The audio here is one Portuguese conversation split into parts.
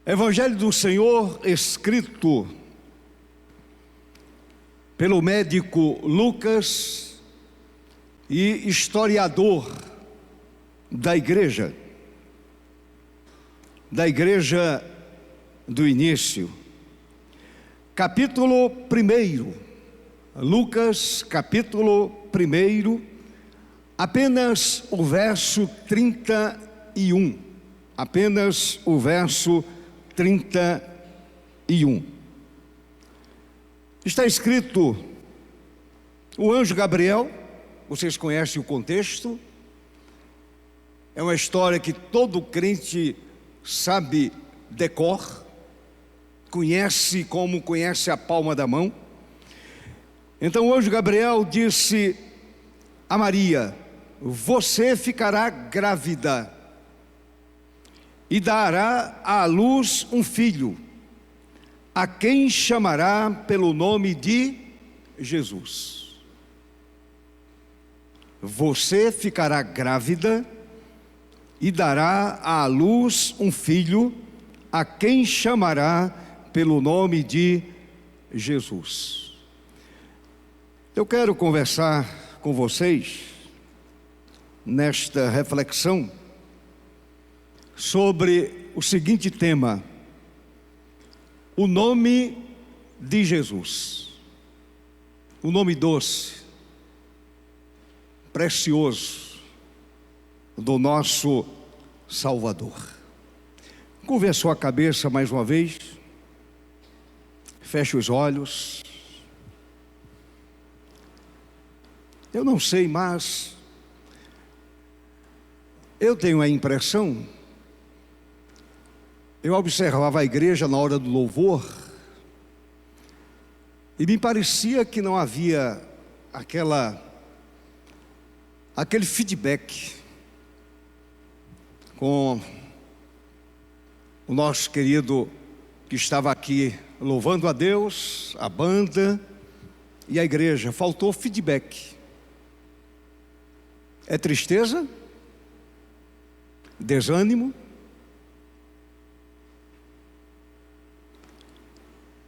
Evangelho do Senhor, escrito pelo médico Lucas e historiador da igreja do início. Capítulo 1, Lucas, capítulo 1, apenas o verso 31. Apenas o verso 31. Está escrito: o anjo Gabriel, vocês conhecem o contexto, é uma história que todo crente sabe decor, conhece como conhece a palma da mão. Então o anjo Gabriel disse a Maria: você ficará grávida e dará à luz um filho, a quem chamará pelo nome de Jesus. Você ficará grávida e dará à luz um filho, a quem chamará pelo nome de Jesus. Eu quero conversar com vocês nesta reflexão sobre o seguinte tema: o nome de Jesus. O nome doce, precioso do nosso Salvador. Curve a sua cabeça mais uma vez, feche os olhos. Eu não sei, mas eu tenho a impressão, eu observava a igreja na hora do louvor e me parecia que não havia aquele feedback com o nosso querido que estava aqui louvando a Deus, a banda e a igreja. Faltou feedback. É tristeza? Desânimo?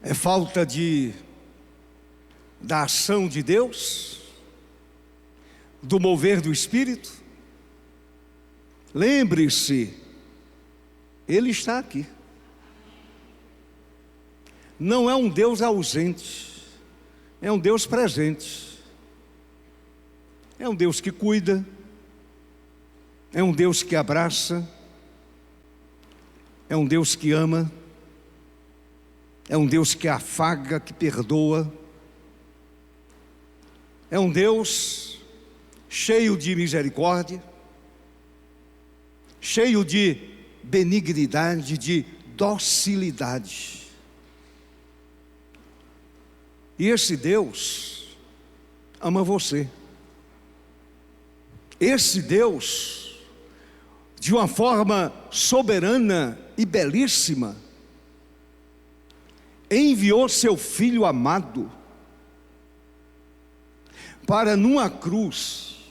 É falta da ação de Deus, do mover do Espírito? Lembre-se, Ele está aqui. Não é um Deus ausente, é um Deus presente. É um Deus que cuida, é um Deus que abraça, é um Deus que ama, é um Deus que afaga, que perdoa. É um Deus cheio de misericórdia, cheio de benignidade, de docilidade. E esse Deus ama você. Esse Deus, de uma forma soberana e belíssima, enviou seu Filho amado para numa cruz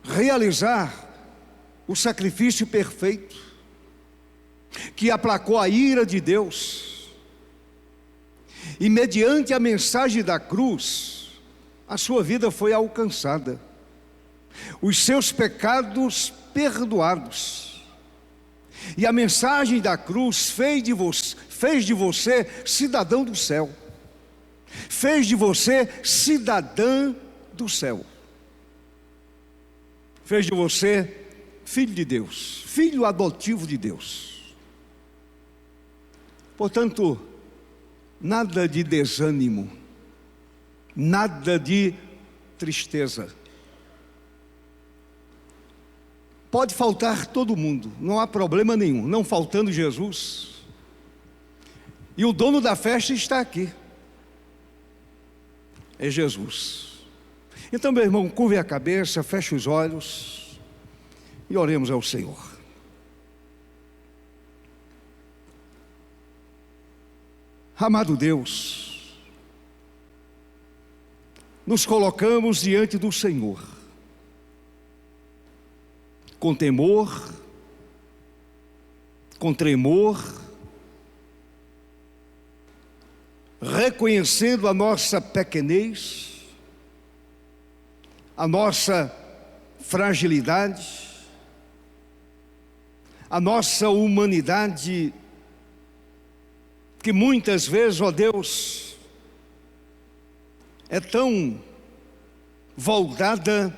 realizar o sacrifício perfeito que aplacou a ira de Deus, e mediante a mensagem da cruz a sua vida foi alcançada, os seus pecados perdoados. E a mensagem da cruz fez de você cidadão do céu, fez de você cidadã do céu, fez de você filho de Deus, filho adotivo de Deus. Portanto, nada de desânimo, nada de tristeza. Pode faltar todo mundo, não há problema nenhum, não faltando Jesus. E o dono da festa está aqui, é Jesus. Então, meu irmão, curve a cabeça, feche os olhos e oremos ao Senhor. Amado Deus, nos colocamos diante do Senhor, com temor, com tremor, reconhecendo a nossa pequenez, a nossa fragilidade, a nossa humanidade, que muitas vezes, ó Deus, é tão voltada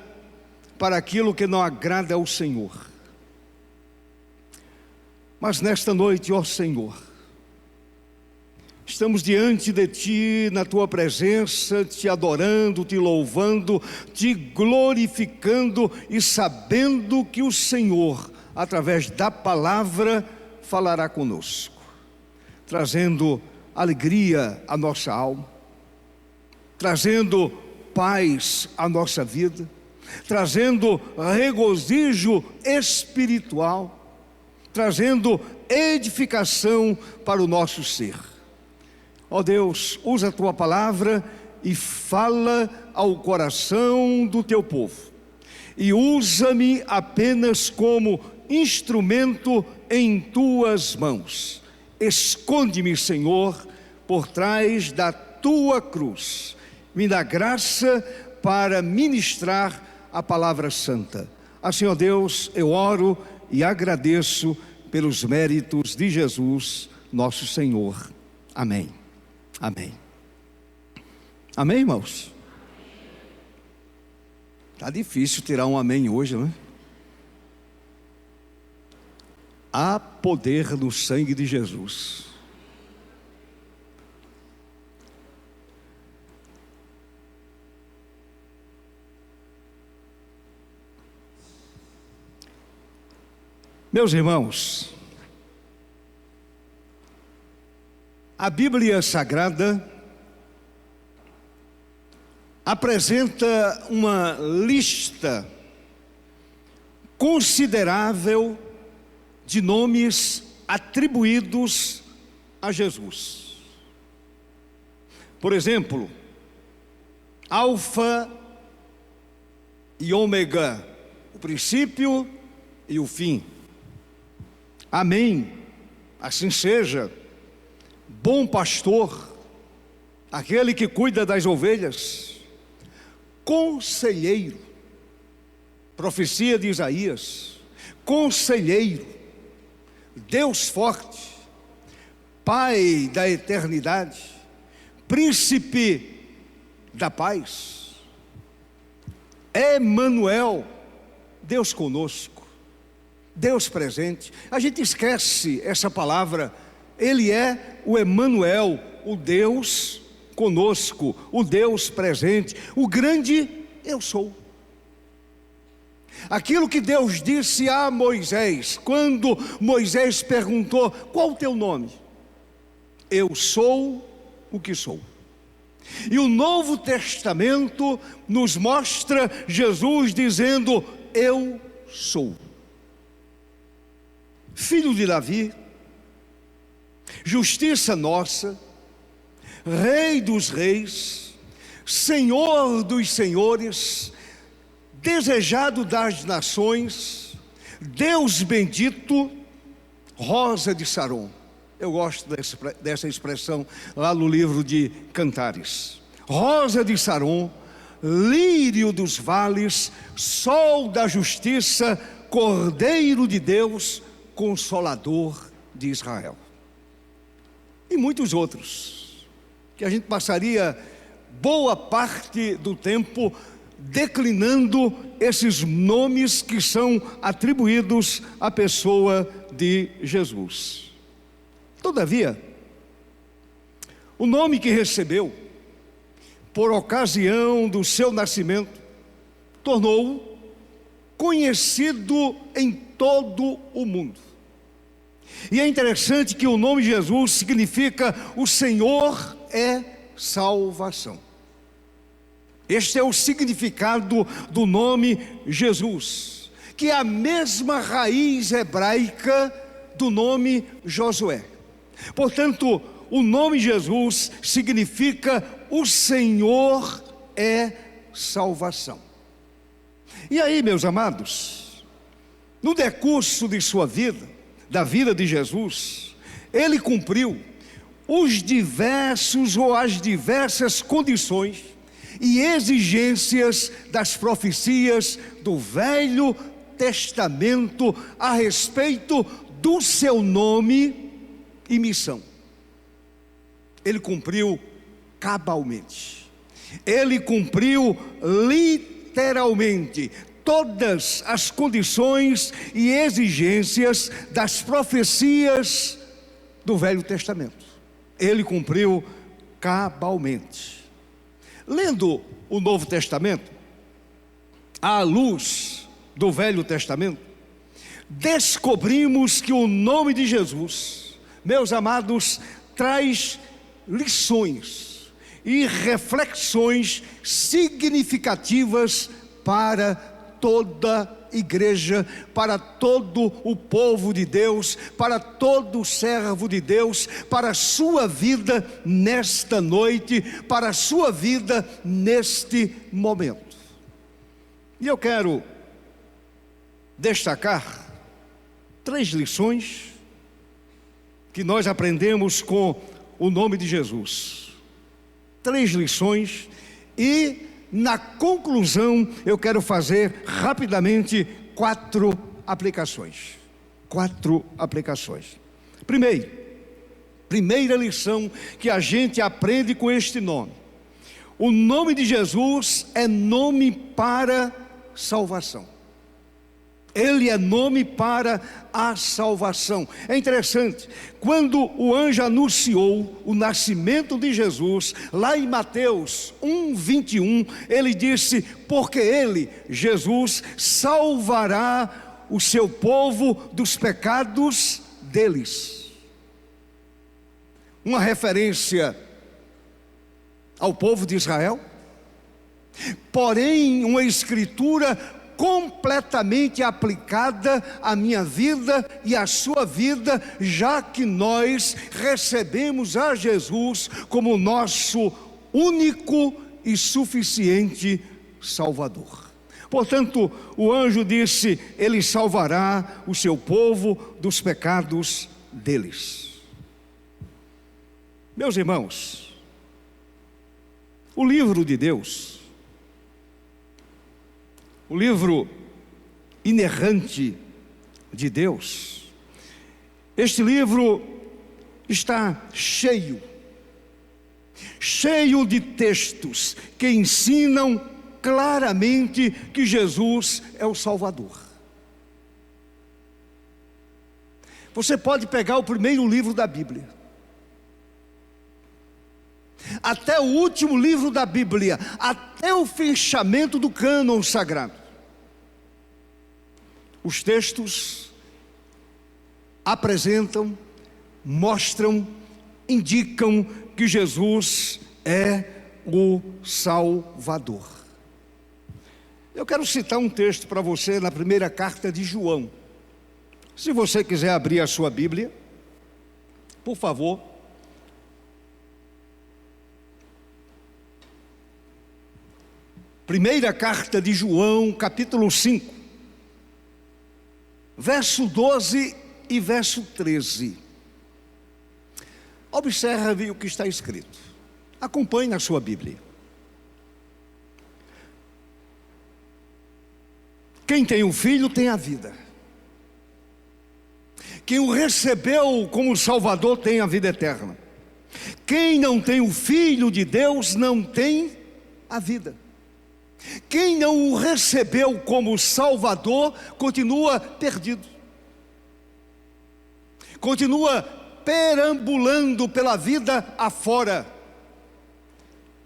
para aquilo que não agrada ao Senhor. Mas nesta noite, ó Senhor, estamos diante de Ti, na Tua presença, Te adorando, Te louvando, Te glorificando e sabendo que o Senhor, através da palavra, falará conosco, trazendo alegria à nossa alma, trazendo paz à nossa vida, trazendo regozijo espiritual, trazendo edificação para o nosso ser. Ó Deus, usa a Tua palavra e fala ao coração do Teu povo. E usa-me apenas como instrumento em Tuas mãos. Esconde-me, Senhor, por trás da Tua cruz. Me dá graça para ministrar a palavra santa. Assim, ó Deus, eu oro e agradeço pelos méritos de Jesus, nosso Senhor. Amém. Amém. Amém, irmãos? Está difícil tirar um amém hoje, não é? Há poder no sangue de Jesus. Meus irmãos, a Bíblia Sagrada apresenta uma lista considerável de nomes atribuídos a Jesus. Por exemplo, Alfa e Ômega, o princípio e o fim. Amém, assim seja. Bom pastor, aquele que cuida das ovelhas. Conselheiro, profecia de Isaías. Conselheiro, Deus forte, Pai da eternidade, Príncipe da paz, Emanuel, Deus conosco, Deus presente. A gente esquece essa palavra. Ele é o Emanuel, o Deus conosco, o Deus presente, o grande eu sou. Aquilo que Deus disse a Moisés, quando Moisés perguntou: qual o teu nome? Eu sou o que sou. E o Novo Testamento nos mostra Jesus dizendo: eu sou. Filho de Davi, justiça nossa, Rei dos reis, Senhor dos senhores, desejado das nações, Deus bendito, Rosa de Saron. Eu gosto dessa expressão lá no livro de Cantares. Rosa de Saron, lírio dos vales, sol da justiça, Cordeiro de Deus, Consolador de Israel. E muitos outros, que a gente passaria boa parte do tempo declinando esses nomes que são atribuídos à pessoa de Jesus. Todavia, o nome que recebeu, por ocasião do seu nascimento, tornou-o conhecido em todo o mundo. E é interessante que o nome de Jesus significa: o Senhor é salvação. Este é o significado do nome Jesus, que é a mesma raiz hebraica do nome Josué. Portanto, o nome Jesus significa: o Senhor é salvação. E aí, meus amados, no decurso de sua vida, da vida de Jesus, ele cumpriu os diversos ou as diversas condições e exigências das profecias do Velho Testamento a respeito do seu nome e missão. Ele cumpriu cabalmente, ele cumpriu literalmente todas as condições e exigências das profecias do Velho Testamento. Ele cumpriu cabalmente. Lendo o Novo Testamento, à luz do Velho Testamento, descobrimos que o nome de Jesus, meus amados, traz lições e reflexões significativas para toda a igreja, para todo o povo de Deus, para todo servo de Deus, para a sua vida nesta noite, para a sua vida neste momento. E eu quero destacar 3 lições que nós aprendemos com o nome de Jesus. 3 lições, e na conclusão eu quero fazer rapidamente 4 aplicações. 4 aplicações. Primeira lição que a gente aprende com este nome: o nome de Jesus é nome para salvação. Ele é nome para a salvação. É interessante, quando o anjo anunciou o nascimento de Jesus, lá em Mateus 1:21, ele disse: porque ele, Jesus, salvará o seu povo dos pecados deles. Uma referência ao povo de Israel, porém uma escritura completamente aplicada à minha vida e à sua vida, já que nós recebemos a Jesus como nosso único e suficiente Salvador. Portanto, o anjo disse: ele salvará o seu povo dos pecados deles. Meus irmãos, o livro de Deus, o livro inerrante de Deus, este livro está cheio de textos que ensinam claramente que Jesus é o Salvador. Você pode pegar o primeiro livro da Bíblia, até o último livro da Bíblia, até o fechamento do cânon sagrado. Os textos apresentam, mostram, indicam que Jesus é o Salvador. Eu quero citar um texto para você na primeira carta de João. Se você quiser abrir a sua Bíblia, por favor. Primeira carta de João, capítulo 5, verso 12 e verso 13. Observe o que está escrito. Acompanhe na sua Bíblia. Quem tem o Filho tem a vida. Quem o recebeu como Salvador tem a vida eterna. Quem não tem o Filho de Deus não tem a vida. Quem não o recebeu como Salvador continua perdido, continua perambulando pela vida afora.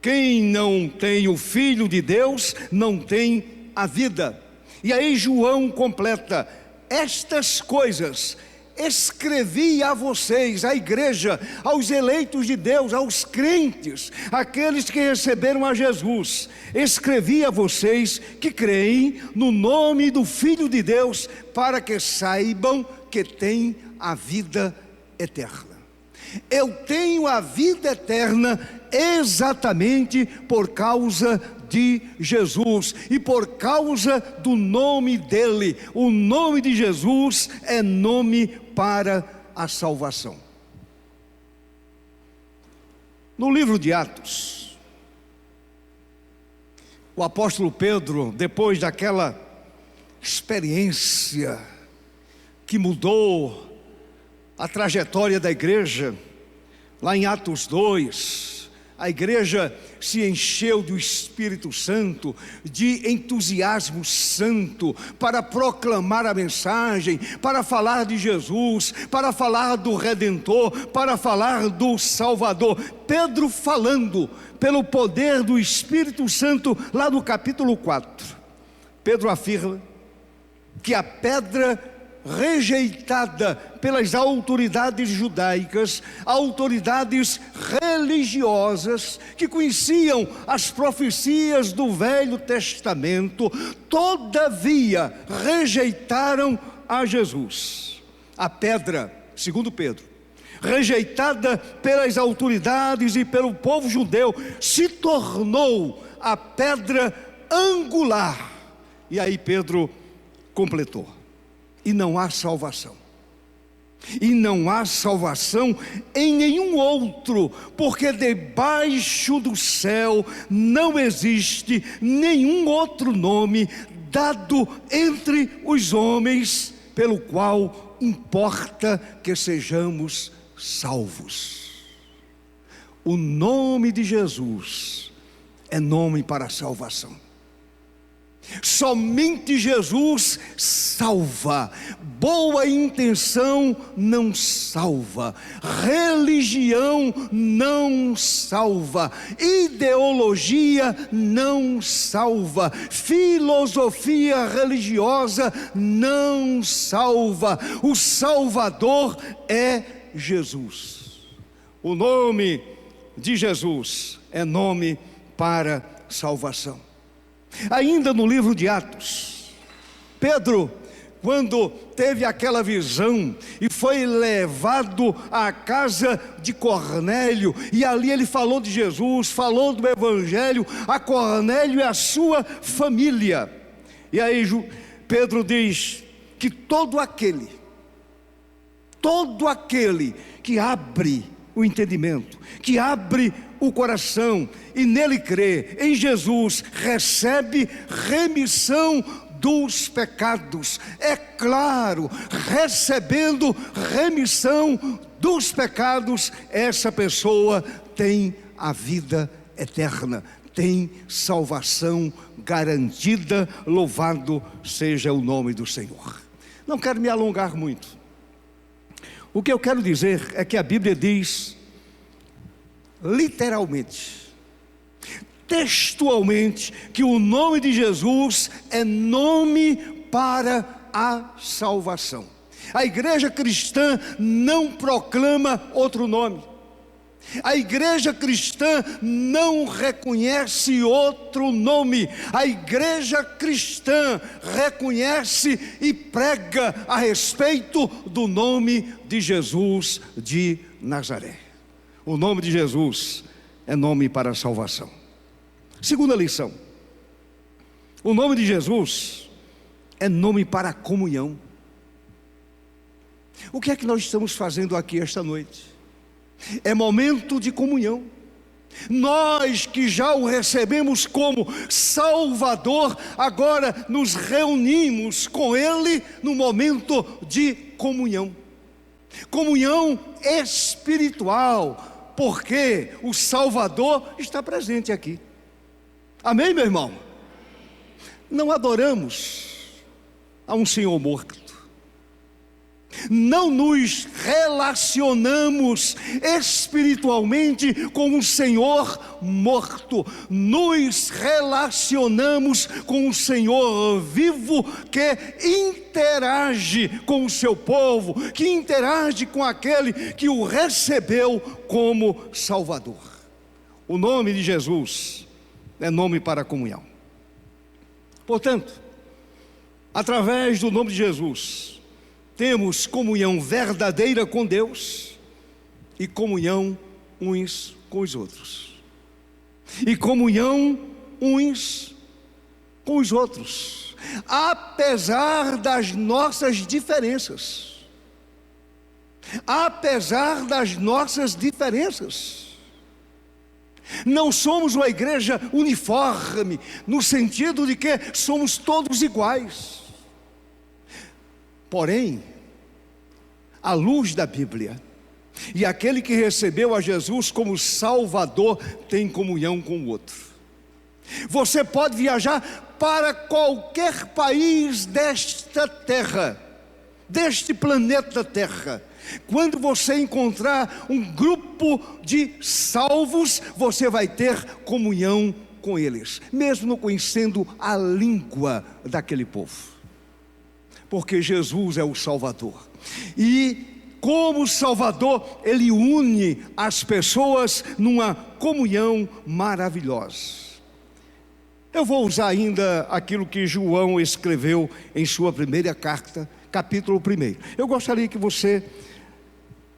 Quem não tem o Filho de Deus não tem a vida. E aí João completa: estas coisas escrevi a vocês, à igreja, aos eleitos de Deus, aos crentes, aqueles que receberam a Jesus. Escrevi a vocês que creem no nome do Filho de Deus, para que saibam que têm a vida eterna. Eu tenho a vida eterna exatamente por causa de Jesus, e por causa do nome dele. O nome de Jesus é nome para a salvação. No livro de Atos, o apóstolo Pedro, depois daquela experiência que mudou a trajetória da igreja, lá em Atos 2, a igreja se encheu do Espírito Santo, de entusiasmo santo, para proclamar a mensagem, para falar de Jesus, para falar do Redentor, para falar do Salvador. Pedro falando pelo poder do Espírito Santo, lá no capítulo 4, Pedro afirma que a pedra rejeitada pelas autoridades judaicas, autoridades religiosas que conheciam as profecias do Velho Testamento, todavia rejeitaram a Jesus. A pedra, segundo Pedro, rejeitada pelas autoridades e pelo povo judeu, se tornou a pedra angular. E aí Pedro completou: e não há salvação. E não há salvação em nenhum outro, porque debaixo do céu não existe nenhum outro nome dado entre os homens, pelo qual importa que sejamos salvos. O nome de Jesus é nome para a salvação. Somente Jesus salva. Boa intenção não salva, religião não salva, ideologia não salva, filosofia religiosa não salva. O Salvador é Jesus. O nome de Jesus é nome para salvação. Ainda no livro de Atos, Pedro, quando teve aquela visão e foi levado à casa de Cornélio, e ali ele falou de Jesus, falou do Evangelho a Cornélio e a sua família. E aí Pedro diz que todo aquele que abre o entendimento, que abre o coração e nele crê, em Jesus, recebe remissão dos pecados. É claro, recebendo remissão dos pecados, essa pessoa tem a vida eterna, tem salvação garantida. Louvado seja o nome do Senhor. Não quero me alongar muito. O que eu quero dizer é que a Bíblia diz, literalmente, textualmente, que o nome de Jesus é nome para a salvação. A igreja cristã não proclama outro nome. A igreja cristã não reconhece outro nome. A igreja cristã reconhece e prega a respeito do nome de Jesus de Nazaré. O nome de Jesus é nome para a salvação. Segunda lição: o nome de Jesus é nome para a comunhão. O que é que nós estamos fazendo aqui esta noite? É momento de comunhão. Nós que já o recebemos como Salvador, agora nos reunimos com Ele no momento de comunhão. Comunhão espiritual, porque o Salvador está presente aqui. Amém, meu irmão? Não adoramos a um Senhor morto. Não nos relacionamos espiritualmente com um Senhor morto. Nos relacionamos com um Senhor vivo que interage com o seu povo, que interage com aquele que o recebeu como Salvador. O nome de Jesus é nome para a comunhão. Portanto, através do nome de Jesus, temos comunhão verdadeira com Deus e comunhão uns com os outros. E comunhão uns com os outros, apesar das nossas diferenças. Apesar das nossas diferenças. Não somos uma igreja uniforme, no sentido de que somos todos iguais. Porém, à luz da Bíblia, e aquele que recebeu a Jesus como Salvador tem comunhão com o outro. Você pode viajar para qualquer país desta terra, deste planeta Terra. Quando você encontrar um grupo de salvos, você vai ter comunhão com eles, mesmo não conhecendo a língua daquele povo, porque Jesus é o Salvador, e como Salvador, Ele une as pessoas numa comunhão maravilhosa. Eu vou usar ainda aquilo que João escreveu em sua primeira carta, capítulo 1. Eu gostaria que você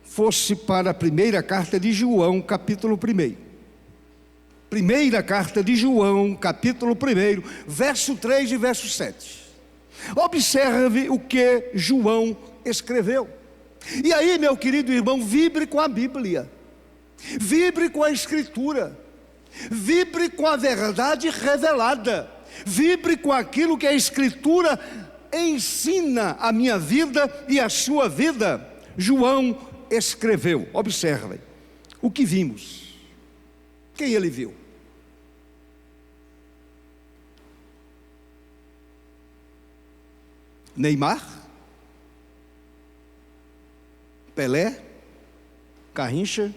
fosse para a primeira carta de João, capítulo 1. Primeira carta de João, capítulo 1, verso 3 e verso 7. Observe o que João escreveu. E aí, meu querido irmão, vibre com a Bíblia, vibre com a Escritura, vibre com a verdade revelada, vibre com aquilo que a Escritura ensina a minha vida e a sua vida. João escreveu, observem, o que vimos. Quem ele viu? Neymar? Pelé? Garrincha?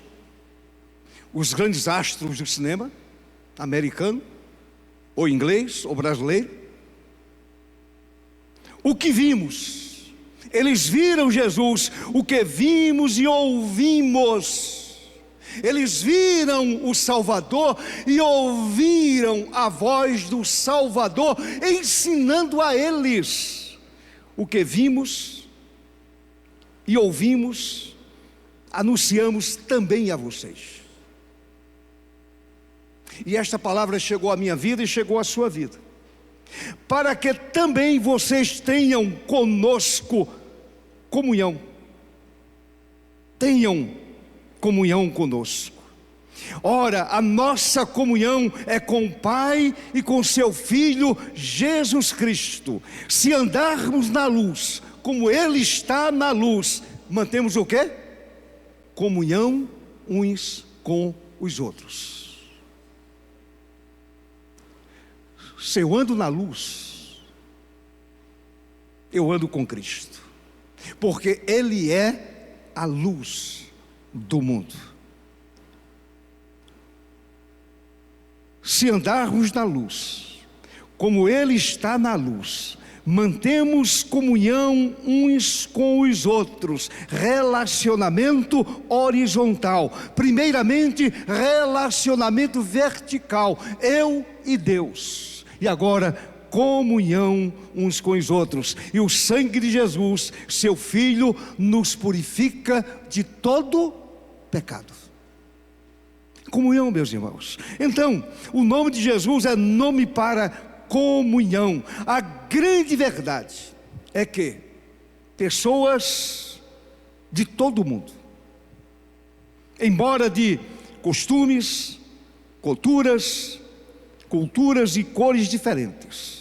Os grandes astros do cinema americano, ou inglês, ou brasileiro? O que vimos? Eles viram Jesus. O que vimos e ouvimos? Eles viram o Salvador e ouviram a voz do Salvador ensinando a eles. O que vimos e ouvimos, anunciamos também a vocês. E esta palavra chegou à minha vida e chegou à sua vida, para que também vocês tenham conosco comunhão. Tenham comunhão conosco. Ora, a nossa comunhão é com o Pai e com seu Filho Jesus Cristo. Se andarmos na luz, como Ele está na luz, mantemos o quê? Comunhão uns com os outros. Se eu ando na luz, eu ando com Cristo, porque Ele é a luz do mundo. Se andarmos na luz, como Ele está na luz, mantemos comunhão uns com os outros, relacionamento horizontal. Primeiramente, relacionamento vertical, eu e Deus. E agora, comunhão uns com os outros. E o sangue de Jesus, seu Filho, nos purifica de todo pecado. Comunhão, meus irmãos. Então, o nome de Jesus é nome para comunhão. A grande verdade é que pessoas de todo o mundo, embora de costumes, culturas e cores diferentes,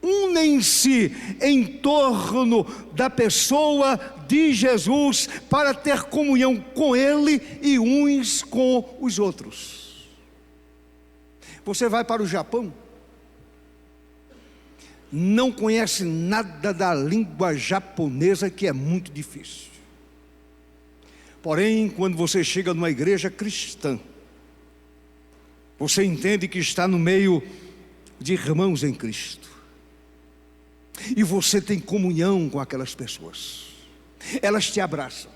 unem-se em torno da pessoa de Jesus para ter comunhão com Ele e uns com os outros. Você vai para o Japão, não conhece nada da língua japonesa, que é muito difícil. Porém, quando você chega numa igreja cristã, você entende que está no meio de irmãos em Cristo, e você tem comunhão com aquelas pessoas. Elas te abraçam,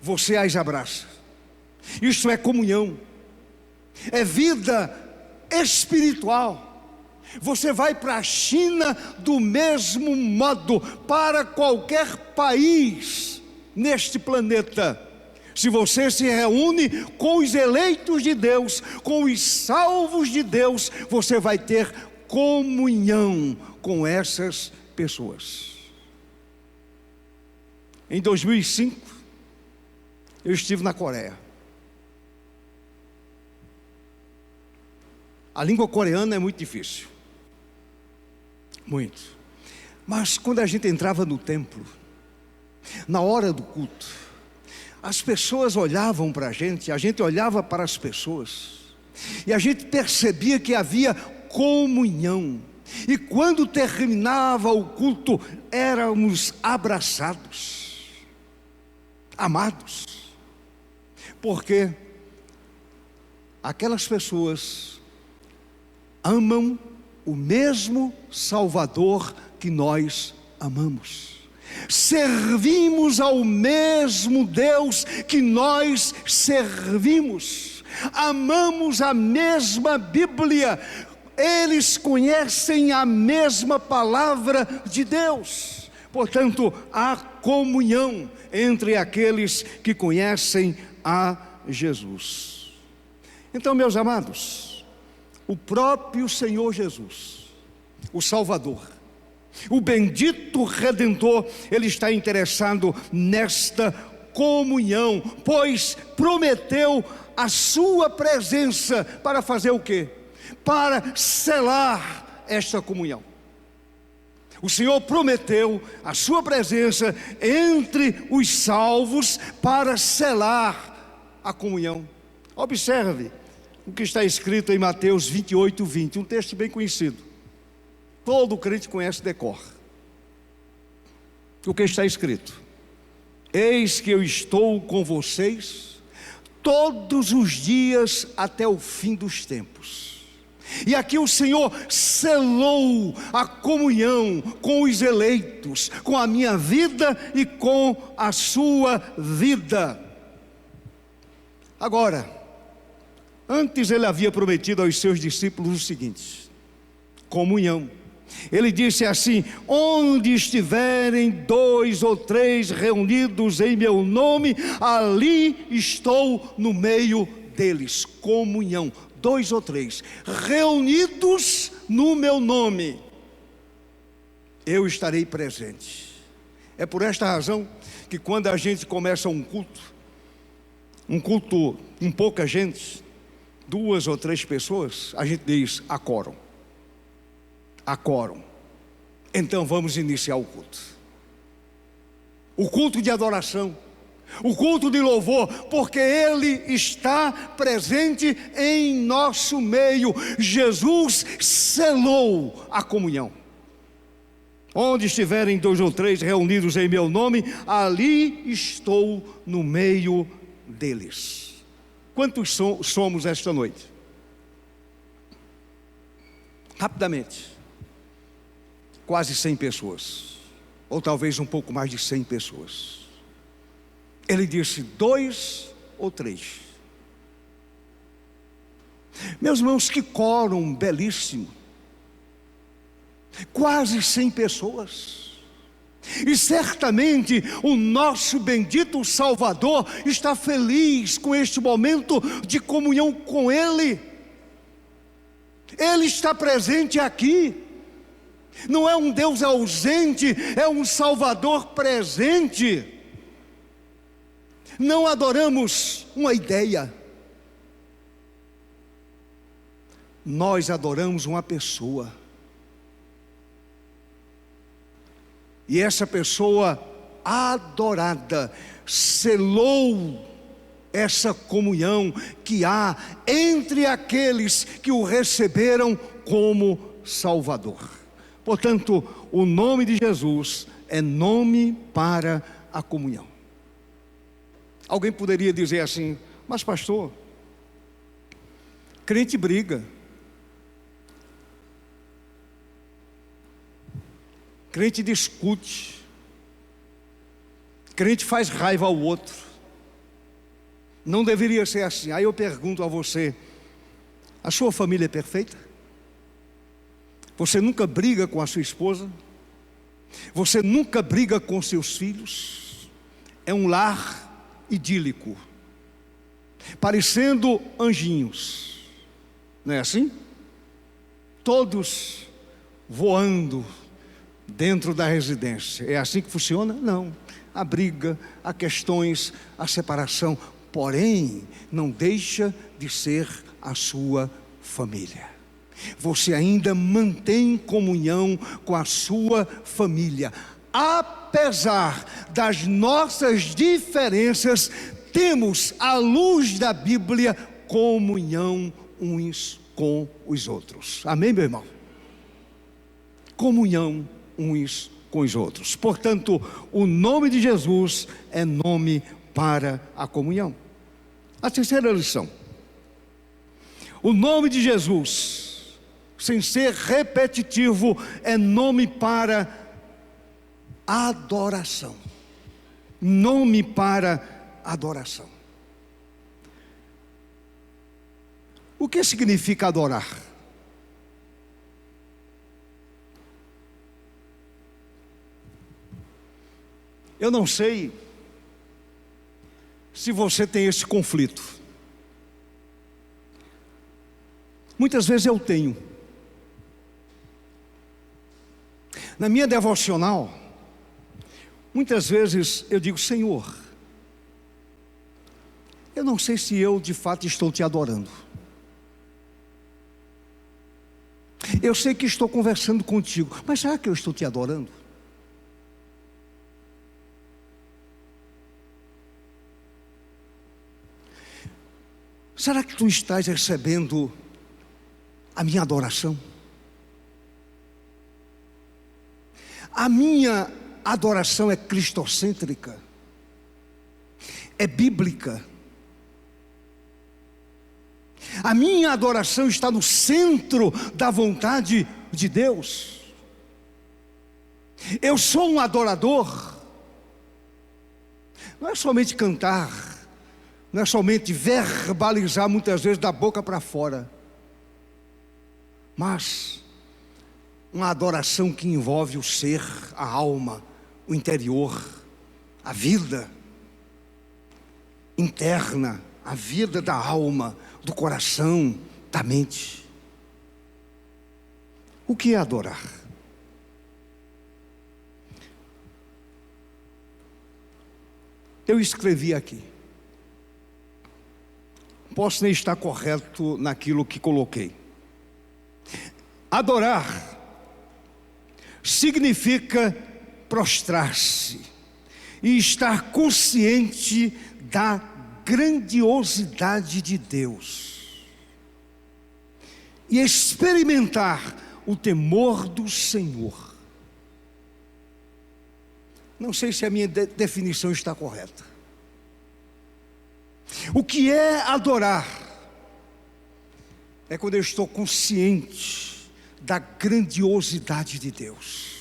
você as abraça. Isso é comunhão, é vida espiritual. Você vai para a China do mesmo modo, para qualquer país neste planeta. se você se reúne com os eleitos de Deus, com os salvos de Deus, você vai ter comunhão com essas pessoas. Em 2005, eu estive na Coreia. A língua coreana é muito difícil. Muito. Mas quando a gente entrava no templo, na hora do culto, as pessoas olhavam para a gente olhava para as pessoas, e a gente percebia que havia comunhão. E quando terminava o culto, éramos abraçados, amados, porque aquelas pessoas amam o mesmo Salvador que nós amamos. Servimos ao mesmo Deus que nós servimos. Amamos a mesma Bíblia. Eles conhecem a mesma palavra de Deus. Portanto, há comunhão entre aqueles que conhecem a Jesus. Então, meus amados, o próprio Senhor Jesus, o Salvador, o bendito Redentor, Ele está interessado nesta comunhão, pois prometeu a sua presença para fazer o quê? Para selar esta comunhão. O Senhor prometeu a sua presença entre os salvos para selar a comunhão. Observe o que está escrito em Mateus 28:20, um texto bem conhecido. Todo crente conhece de cor. O que está escrito? Eis que eu estou com vocês todos os dias até o fim dos tempos. E aqui o Senhor selou a comunhão com os eleitos, com a minha vida e com a sua vida. Agora, antes Ele havia prometido aos seus discípulos o seguinte: comunhão. Ele disse assim: onde estiverem 2 ou 3 reunidos em meu nome, ali estou no meio deles. Comunhão. 2 ou 3 reunidos no meu nome, eu estarei presente. É por esta razão que quando a gente começa um culto com pouca gente, 2 ou 3 pessoas, a gente diz: há quórum. Então vamos iniciar o culto. O culto de adoração, o culto de louvor, porque Ele está presente em nosso meio. Jesus selou a comunhão. Onde estiverem 2 ou 3 reunidos em meu nome, ali estou no meio deles. Quantos somos esta noite? Rapidamente. Quase 100 pessoas, ou talvez um pouco mais de 100 pessoas. Ele disse 2 ou 3. Meus irmãos, que quórum belíssimo. Quase 100 pessoas. E certamente o nosso bendito Salvador está feliz com este momento de comunhão com Ele. Ele está presente aqui. Não é um Deus ausente, é um Salvador presente. Não adoramos uma ideia, nós adoramos uma pessoa. E essa pessoa adorada selou essa comunhão que há entre aqueles que o receberam como Salvador. Portanto, o nome de Jesus é nome para a comunhão. Alguém poderia dizer assim: mas pastor, crente briga, crente discute, crente faz raiva ao outro. Não deveria ser assim. Aí eu pergunto a você: a sua família é perfeita? Você nunca briga com a sua esposa? Você nunca briga com seus filhos? É um lar idílico. parecendo anjinhos, não é assim? Todos voando dentro da residência. É assim que funciona? Não. Há briga, há questões, há separação, porém, não deixa de ser a sua família. Você ainda mantém comunhão com a sua família. Apesar das nossas diferenças, temos, à luz da Bíblia, comunhão uns com os outros. Amém, meu irmão? Comunhão uns com os outros. Portanto, o nome de Jesus é nome para a comunhão. A terceira lição: o nome de Jesus, sem ser repetitivo, é nome para adoração. Nome para adoração. O que significa adorar? Eu não sei se você tem esse conflito. Muitas vezes eu tenho. Na minha devocional, muitas vezes eu digo: Senhor, eu não sei se eu de fato estou te adorando. Eu sei que estou conversando contigo, mas será que eu estou te adorando? Será que tu estás recebendo a minha adoração? A minha adoração é cristocêntrica, é bíblica. A minha adoração está no centro da vontade de Deus. Eu sou um adorador. Não é somente cantar, não é somente verbalizar muitas vezes da boca para fora, mas uma adoração que envolve o ser, a alma, o interior, a vida interna, a vida da alma, do coração, da mente. O que é adorar? Eu escrevi aqui. Posso nem estar correto naquilo que coloquei. Adorar significa prostrar-se e estar consciente da grandiosidade de Deus e experimentar o temor do Senhor. Não sei se a minha definição está correta. O que é adorar? É quando eu estou consciente da grandiosidade de Deus.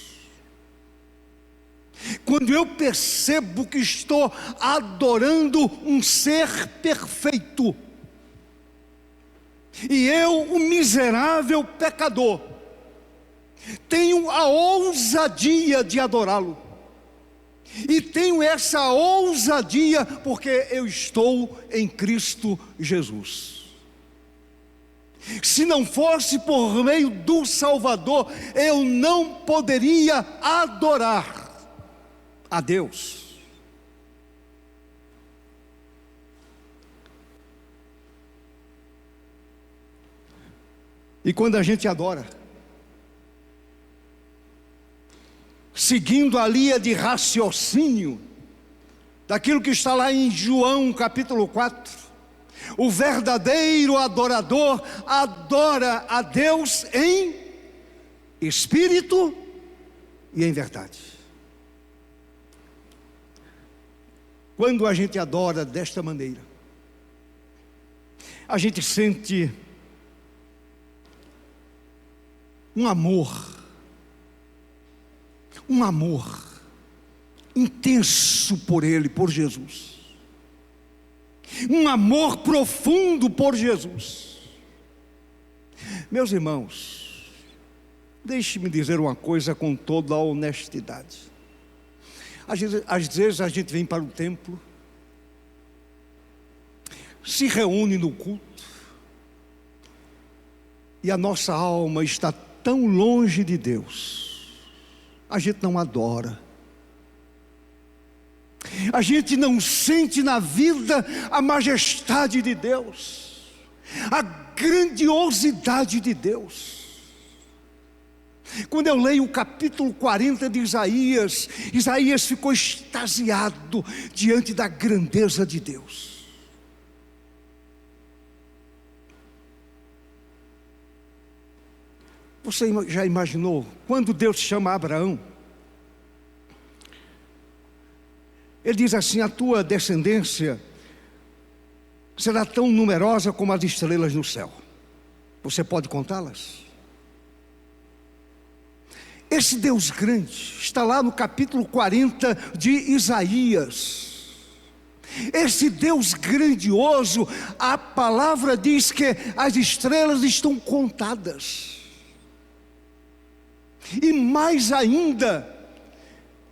Quando eu percebo que estou adorando um ser perfeito, e eu, o miserável pecador, tenho a ousadia de adorá-lo. E tenho essa ousadia porque eu estou em Cristo Jesus. Se não fosse por meio do Salvador, eu não poderia adorar a Deus. E quando a gente adora, seguindo a linha de raciocínio daquilo que está lá em João capítulo 4, o verdadeiro adorador adora a Deus em espírito e em verdade. Quando a gente adora desta maneira, a gente sente um amor intenso por Ele, por Jesus. Um amor profundo por Jesus. Meus irmãos, deixe-me dizer uma coisa com toda a honestidade. Às vezes a gente vem para o templo se reúne no culto e a nossa alma está tão longe de Deus, a gente não adora, a gente não sente na vida a majestade de Deus, a grandiosidade de Deus. Quando eu leio o capítulo 40 de Isaías, Isaías ficou extasiado diante da grandeza de Deus. Você já imaginou, quando Deus chama Abraão, Ele diz assim: a tua descendência será tão numerosa como as estrelas no céu. Você pode contá-las? Esse Deus grande está lá no capítulo 40 de Isaías. Esse Deus grandioso, a palavra diz que as estrelas estão contadas. E mais ainda,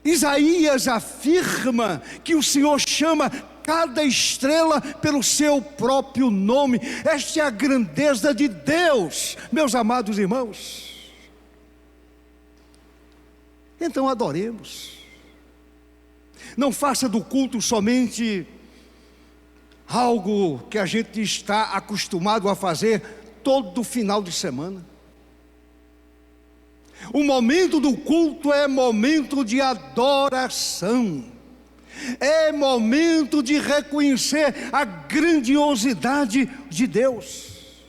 Isaías afirma que o Senhor chama cada estrela pelo seu próprio nome. Esta é a grandeza de Deus, meus amados irmãos. Então adoremos. Não faça do culto somente algo que a gente está acostumado a fazer todo final de semana. O momento do culto é momento de adoração, é momento de reconhecer a grandiosidade de Deus.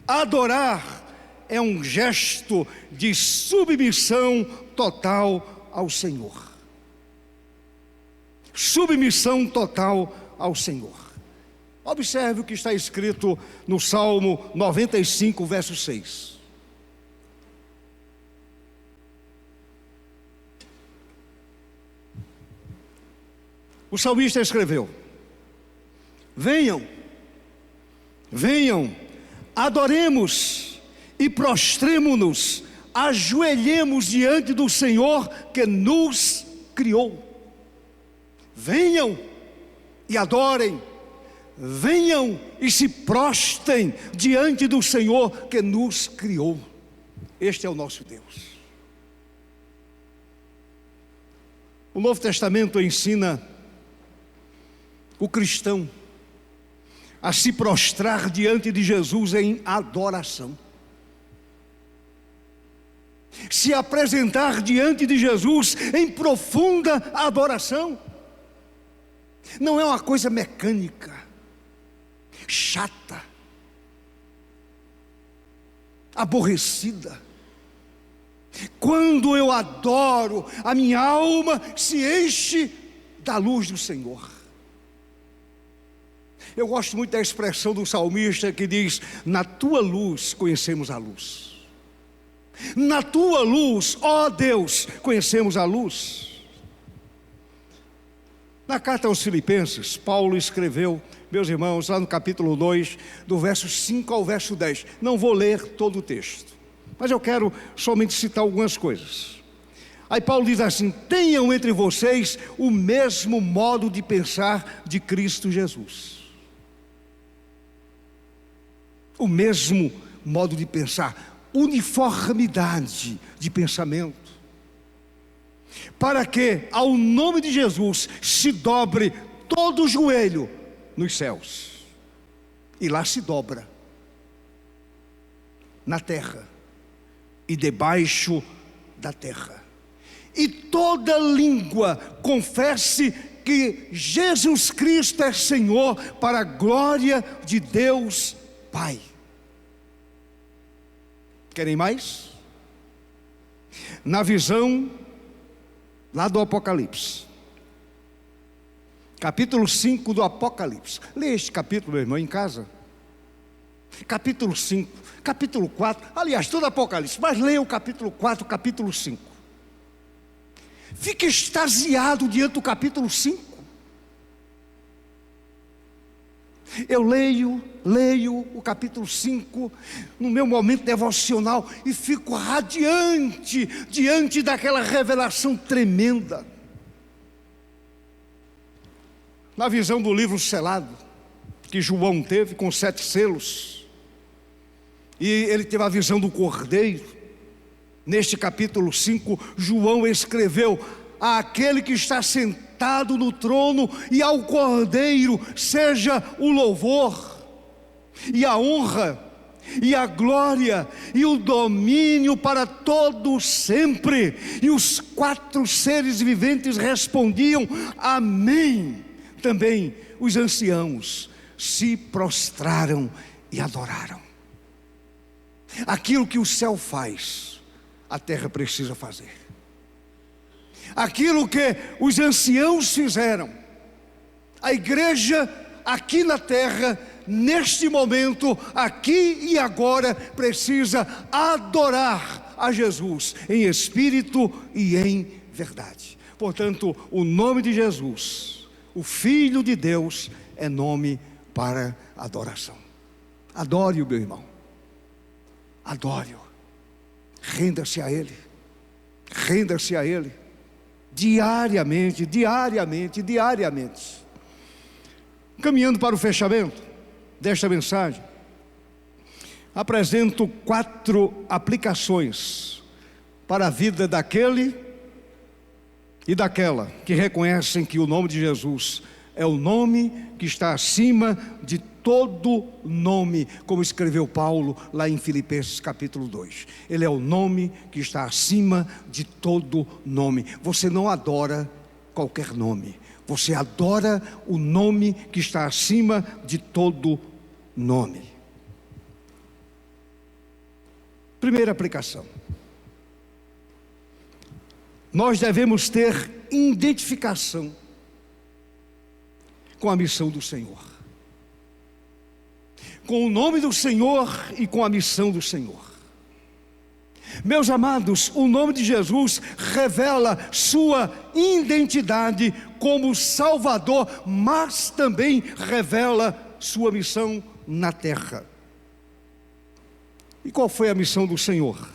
Adorar é um gesto de submissão total ao Senhor. Submissão total ao Senhor. Observe o que está escrito no Salmo 95, verso 6. O salmista escreveu: venham, venham, adoremos e prostremo-nos, ajoelhemos diante do Senhor que nos criou. Venham e adorem, venham e se prostrem diante do Senhor que nos criou. Este é o nosso Deus. O Novo Testamento ensina o cristão a se prostrar diante de Jesus em adoração, se apresentar diante de Jesus em profunda adoração. Não é uma coisa mecânica, chata, aborrecida. Quando eu adoro, a minha alma se enche da luz do Senhor. Eu gosto muito da expressão do salmista que diz: na tua luz conhecemos a luz. Na tua luz, ó Deus, conhecemos a luz. Na carta aos Filipenses, Paulo escreveu, meus irmãos, lá no capítulo 2, do verso 5 ao verso 10. Não vou ler todo o texto, mas eu quero somente citar algumas coisas. Aí Paulo diz assim: tenham entre vocês o mesmo modo de pensar de Cristo Jesus. O mesmo modo de pensar, uniformidade de pensamento, para que ao nome de Jesus se dobre todo o joelho nos céus, e lá se dobra, na terra e debaixo da terra, e toda língua confesse que Jesus Cristo é Senhor, para a glória de Deus Pai. Querem mais? Na visão lá do Apocalipse, capítulo 5 do Apocalipse. Leia este capítulo, meu irmão, em casa. Capítulo 5, capítulo 4, aliás, todo Apocalipse, mas leia o capítulo 4, capítulo 5. Fique extasiado diante do capítulo 5. Eu leio o capítulo 5 no meu momento devocional e fico radiante diante daquela revelação tremenda. Na visão do livro selado, que João teve com 7 selos, e ele teve a visão do cordeiro. Neste capítulo 5, João escreveu: àquele que está sentado no trono e ao cordeiro seja o louvor, e a honra, e a glória, e o domínio para todo sempre. E os 4 seres viventes respondiam: amém. Também os anciãos se prostraram e adoraram. Aquilo que o céu faz, a terra precisa fazer. Aquilo que os anciãos fizeram, a igreja aqui na terra, neste momento, aqui e agora, precisa adorar a Jesus em espírito e em verdade. Portanto, o nome de Jesus, o Filho de Deus, é nome para adoração. Adore-o, meu irmão. Adore-o. Renda-se a Ele. Renda-se a Ele. Diariamente, diariamente, diariamente. Caminhando para o fechamento desta mensagem, apresento 4 aplicações para a vida daquele e daquela que reconhecem que o nome de Jesus é o nome que está acima de todo nome, como escreveu Paulo lá em Filipenses capítulo 2. Ele é o nome que está acima de todo nome. Você não adora qualquer nome, você adora o nome que está acima de todo nome. Primeira aplicação: nós devemos ter identificação com a missão do Senhor, com o nome do Senhor e com a missão do Senhor. Meus amados, o nome de Jesus revela sua identidade como Salvador, mas também revela sua missão na terra. E qual foi a missão do Senhor?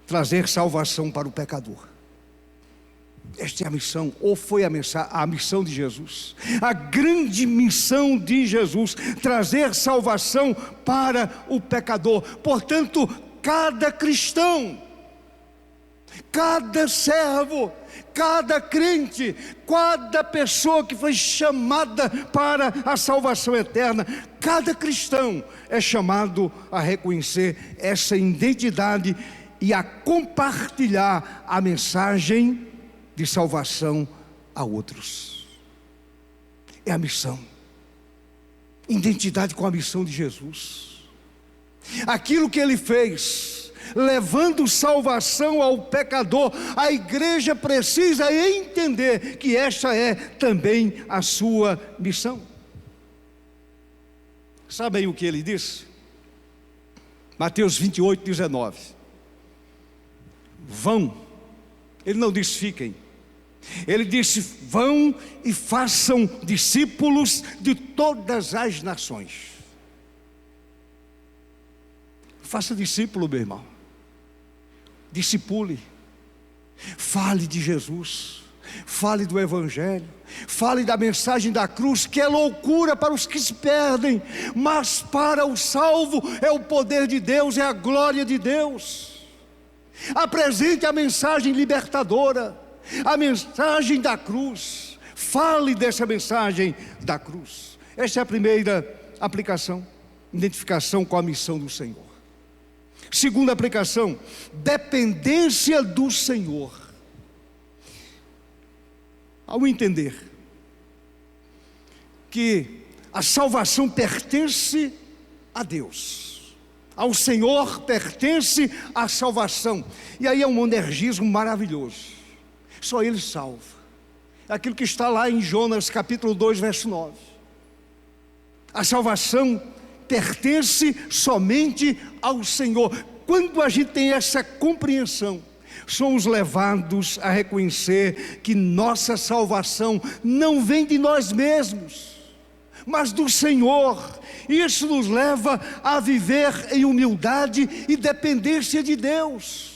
Trazer salvação para o pecador. Esta é a missão, ou foi a missão de Jesus, a grande missão de Jesus, trazer salvação para o pecador. Portanto, cada cristão, cada servo, cada crente, cada pessoa que foi chamada para a salvação eterna, cada cristão é chamado a reconhecer essa identidade e a compartilhar a mensagem de salvação a outros. É a missão, identidade com a missão de Jesus. Aquilo que Ele fez, levando salvação ao pecador, a igreja precisa entender que esta é também a sua missão. Sabem o que Ele disse? Mateus 28, 19. Vão. Ele não disse fiquem. Ele disse: vão e façam discípulos de todas as nações. Faça discípulo, meu irmão. Discipule. Fale de Jesus. Fale do Evangelho. Fale da mensagem da cruz, que é loucura para os que se perdem, mas para o salvo é o poder de Deus, é a glória de Deus. Apresente a mensagem libertadora, a mensagem da cruz. Fale dessa mensagem da cruz. Esta é a primeira aplicação, identificação com a missão do Senhor. Segunda aplicação, dependência do Senhor. Ao entender que a salvação pertence a Deus, ao Senhor pertence a salvação. E aí é um monergismo maravilhoso. Só Ele salva. Aquilo que está lá em Jonas capítulo 2, verso 9. A salvação pertence somente ao Senhor. Quando a gente tem essa compreensão, somos levados a reconhecer que nossa salvação não vem de nós mesmos, mas do Senhor. Isso nos leva a viver em humildade e dependência de Deus.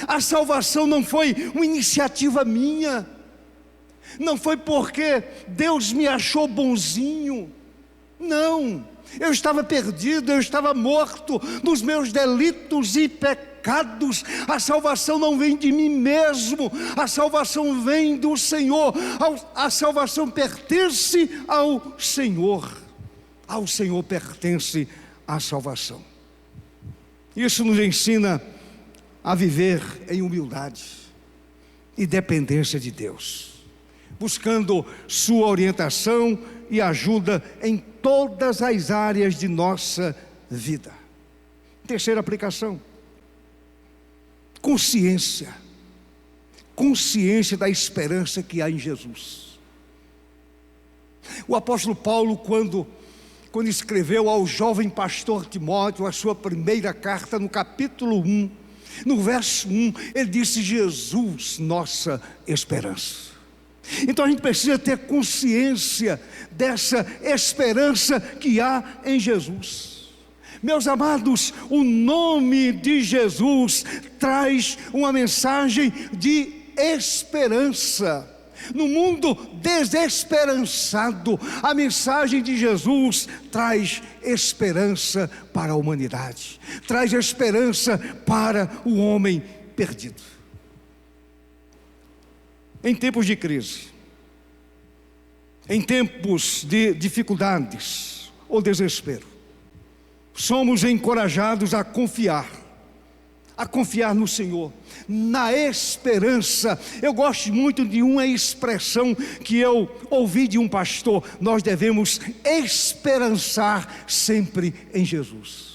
A salvação não foi uma iniciativa minha, Não foi porque Deus me achou bonzinho. Não, eu estava perdido, eu estava morto nos meus delitos e pecados. A salvação não vem de mim mesmo, a salvação vem do Senhor. A salvação pertence ao Senhor. Ao Senhor pertence a salvação. Isso nos ensina a viver em humildade e dependência de Deus, buscando sua orientação e ajuda em todas as áreas de nossa vida. Terceira aplicação: consciência da esperança que há em Jesus. O apóstolo Paulo, quando escreveu ao jovem pastor Timóteo a sua primeira carta, no capítulo 1, no verso 1, ele disse: Jesus, nossa esperança. Então a gente precisa ter consciência dessa esperança que há em Jesus. Meus amados, o nome de Jesus traz uma mensagem de esperança. No mundo desesperançado, a mensagem de Jesus traz esperança para a humanidade, traz esperança para o homem perdido. Em tempos de crise, em tempos de dificuldades ou desespero, somos encorajados a confiar no Senhor, na esperança. Eu gosto muito de uma expressão que eu ouvi de um pastor: nós devemos esperançar sempre em Jesus.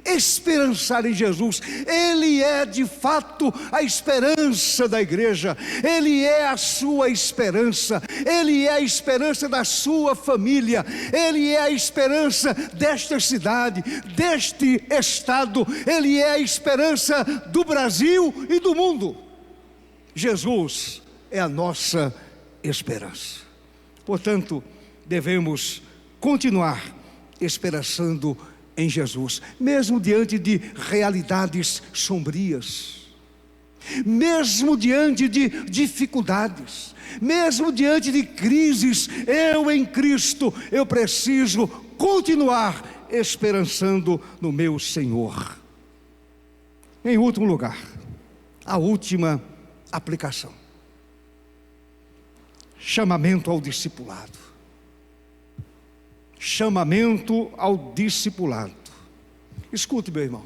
Esperançar em Jesus. Ele é de fato a esperança da igreja, Ele é a sua esperança, Ele é a esperança da sua família, Ele é a esperança desta cidade, deste estado, Ele é a esperança do Brasil e do mundo. Jesus é a nossa esperança. Portanto, devemos continuar esperançando em Jesus, mesmo diante de realidades sombrias, mesmo diante de dificuldades, mesmo diante de crises. Eu em Cristo, eu preciso continuar esperançando no meu Senhor. Em último lugar, a última aplicação: chamamento ao discipulado. Chamamento ao discipulado. Escute, meu irmão,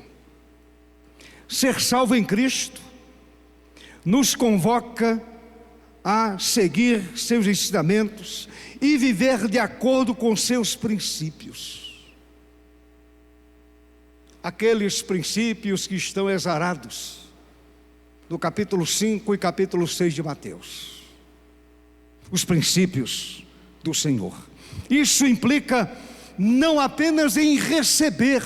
ser salvo em Cristo nos convoca a seguir seus ensinamentos e viver de acordo com seus princípios. Aqueles princípios que estão exarados no capítulo 5 e capítulo 6 de Mateus. Os princípios do Senhor. Isso implica não apenas em receber,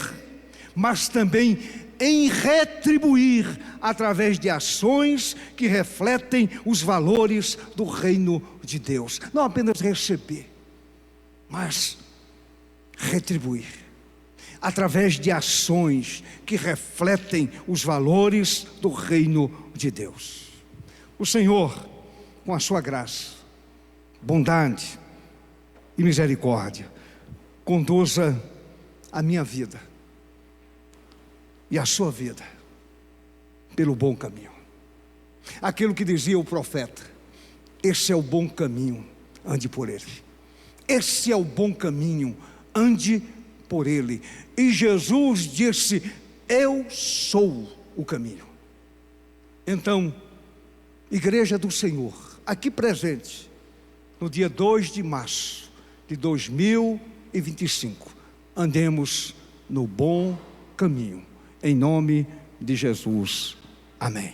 mas também em retribuir através de ações que refletem os valores do reino de Deus. Não apenas receber, mas retribuir através de ações que refletem os valores do reino de Deus. O Senhor, com a sua graça, bondade e misericórdia, conduza a minha vida e a sua vida pelo bom caminho. Aquilo que dizia o profeta: esse é o bom caminho, ande por ele. Esse é o bom caminho, ande por ele. E Jesus disse: eu sou o caminho. Então, Igreja do Senhor, aqui presente, no dia 2 de março de 2025, andemos no bom caminho, em nome de Jesus, amém.